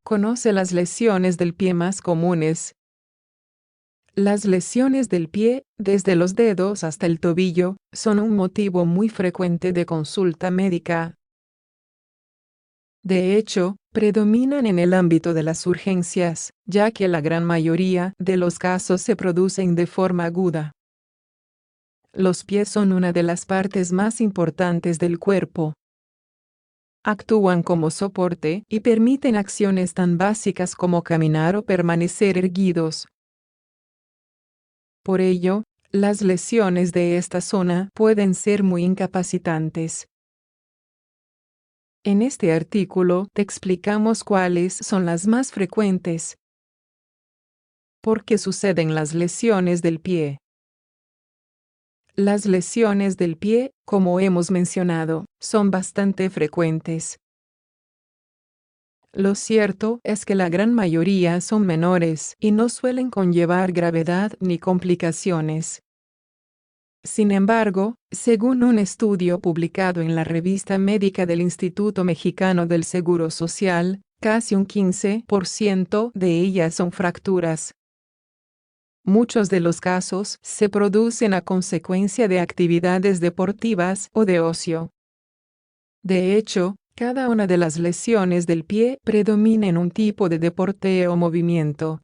Conoce las lesiones del pie más comunes. Las lesiones del pie, desde los dedos hasta el tobillo, son un motivo muy frecuente de consulta médica. De hecho, predominan en el ámbito de las urgencias, ya que la gran mayoría de los casos se producen de forma aguda. Los pies son una de las partes más importantes del cuerpo. Actúan como soporte y permiten acciones tan básicas como caminar o permanecer erguidos. Por ello, las lesiones de esta zona pueden ser muy incapacitantes. En este artículo te explicamos cuáles son las más frecuentes. ¿Por qué suceden las lesiones del pie? Las lesiones del pie, como hemos mencionado, son bastante frecuentes. Lo cierto es que la gran mayoría son menores y no suelen conllevar gravedad ni complicaciones. Sin embargo, según un estudio publicado en la revista médica del Instituto Mexicano del Seguro Social, casi un 15% de ellas son fracturas. Muchos de los casos se producen a consecuencia de actividades deportivas o de ocio. De hecho, cada una de las lesiones del pie predomina en un tipo de deporte o movimiento.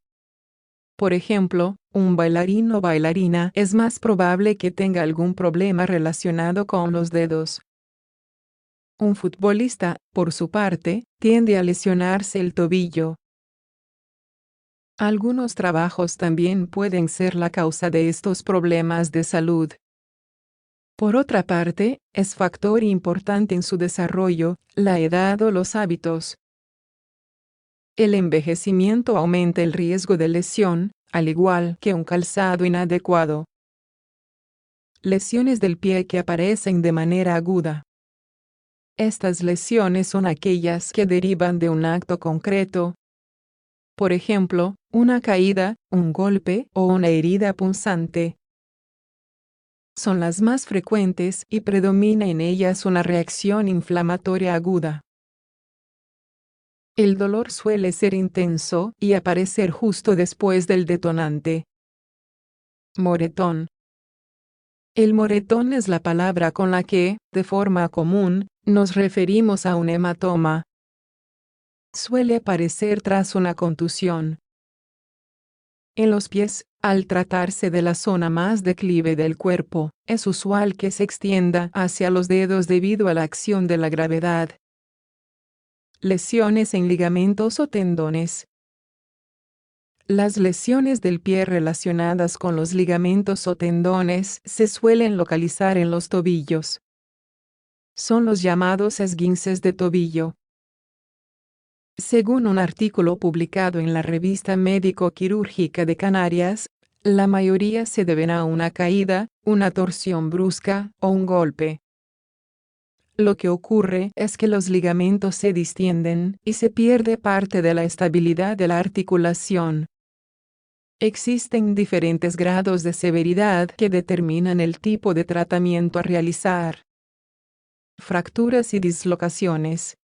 Por ejemplo, un bailarín o bailarina es más probable que tenga algún problema relacionado con los dedos. Un futbolista, por su parte, tiende a lesionarse el tobillo. Algunos trabajos también pueden ser la causa de estos problemas de salud. Por otra parte, es factor importante en su desarrollo, la edad o los hábitos. El envejecimiento aumenta el riesgo de lesión, al igual que un calzado inadecuado. Lesiones del pie que aparecen de manera aguda. Estas lesiones son aquellas que derivan de un acto concreto. Por ejemplo, una caída, un golpe o una herida punzante. Son las más frecuentes y predomina en ellas una reacción inflamatoria aguda. El dolor suele ser intenso y aparecer justo después del detonante. Moretón. El moretón es la palabra con la que, de forma común, nos referimos a un hematoma. Suele aparecer tras una contusión. En los pies, al tratarse de la zona más declive del cuerpo, es usual que se extienda hacia los dedos debido a la acción de la gravedad. Lesiones en ligamentos o tendones. Las lesiones del pie relacionadas con los ligamentos o tendones se suelen localizar en los tobillos. Son los llamados esguinces de tobillo. Según un artículo publicado en la revista Médico-Quirúrgica de Canarias, la mayoría se deben a una caída, una torsión brusca o un golpe. Lo que ocurre es que los ligamentos se distienden y se pierde parte de la estabilidad de la articulación. Existen diferentes grados de severidad que determinan el tipo de tratamiento a realizar. Fracturas y dislocaciones.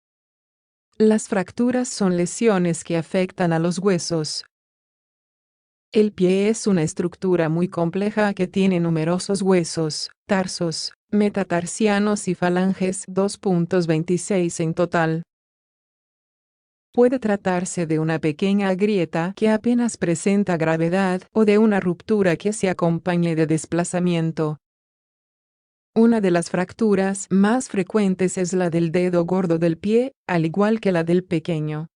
Las fracturas son lesiones que afectan a los huesos. El pie es una estructura muy compleja que tiene numerosos huesos, tarsos, metatarsianos y falanges 2.26 en total. Puede tratarse de una pequeña grieta que apenas presenta gravedad o de una ruptura que se acompañe de desplazamiento. Una de las fracturas más frecuentes es la del dedo gordo del pie, al igual que la del pequeño.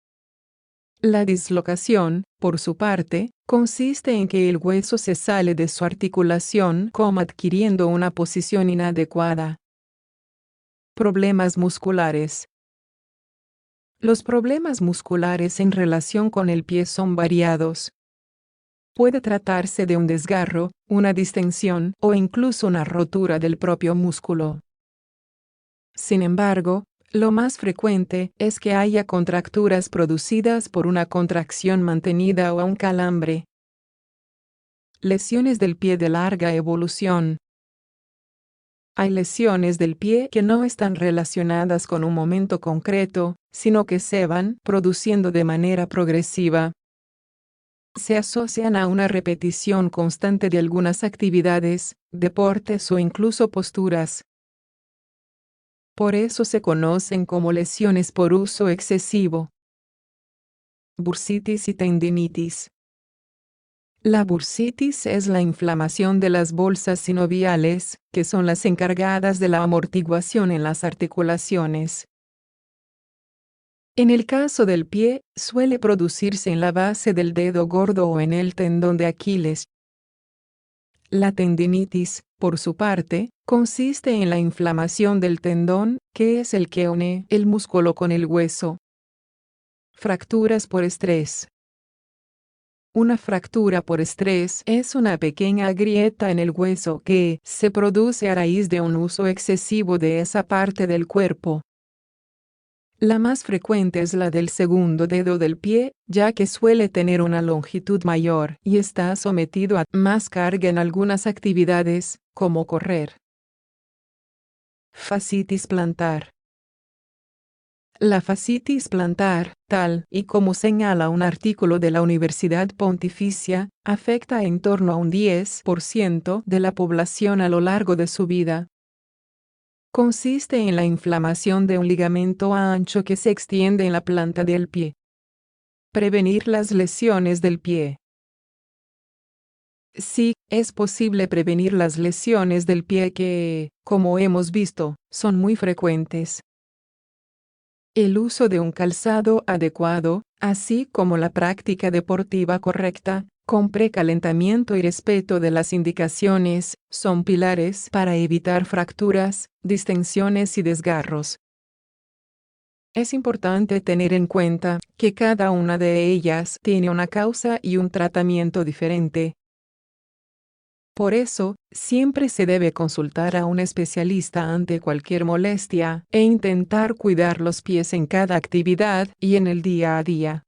La dislocación, por su parte, consiste en que el hueso se sale de su articulación como adquiriendo una posición inadecuada. Problemas musculares. Los problemas musculares en relación con el pie son variados. Puede tratarse de un desgarro, una distensión o incluso una rotura del propio músculo. Sin embargo, lo más frecuente es que haya contracturas producidas por una contracción mantenida o un calambre. Lesiones del pie de larga evolución. Hay lesiones del pie que no están relacionadas con un momento concreto, sino que se van produciendo de manera progresiva. Se asocian a una repetición constante de algunas actividades, deportes o incluso posturas. Por eso se conocen como lesiones por uso excesivo. Bursitis y tendinitis. La bursitis es la inflamación de las bolsas sinoviales, que son las encargadas de la amortiguación en las articulaciones. En el caso del pie, suele producirse en la base del dedo gordo o en el tendón de Aquiles. La tendinitis, por su parte, consiste en la inflamación del tendón, que es el que une el músculo con el hueso. Fracturas por estrés. Una fractura por estrés es una pequeña grieta en el hueso que se produce a raíz de un uso excesivo de esa parte del cuerpo. La más frecuente es la del segundo dedo del pie, ya que suele tener una longitud mayor y está sometido a más carga en algunas actividades, como correr. Fascitis plantar. La fascitis plantar, tal y como señala un artículo de la Universidad Pontificia, afecta en torno a un 10% de la población a lo largo de su vida. Consiste en la inflamación de un ligamento ancho que se extiende en la planta del pie. Prevenir las lesiones del pie. Sí, es posible prevenir las lesiones del pie que, como hemos visto, son muy frecuentes. El uso de un calzado adecuado, así como la práctica deportiva correcta, con precalentamiento y respeto de las indicaciones, son pilares para evitar fracturas, distensiones y desgarros. Es importante tener en cuenta que cada una de ellas tiene una causa y un tratamiento diferente. Por eso, siempre se debe consultar a un especialista ante cualquier molestia e intentar cuidar los pies en cada actividad y en el día a día.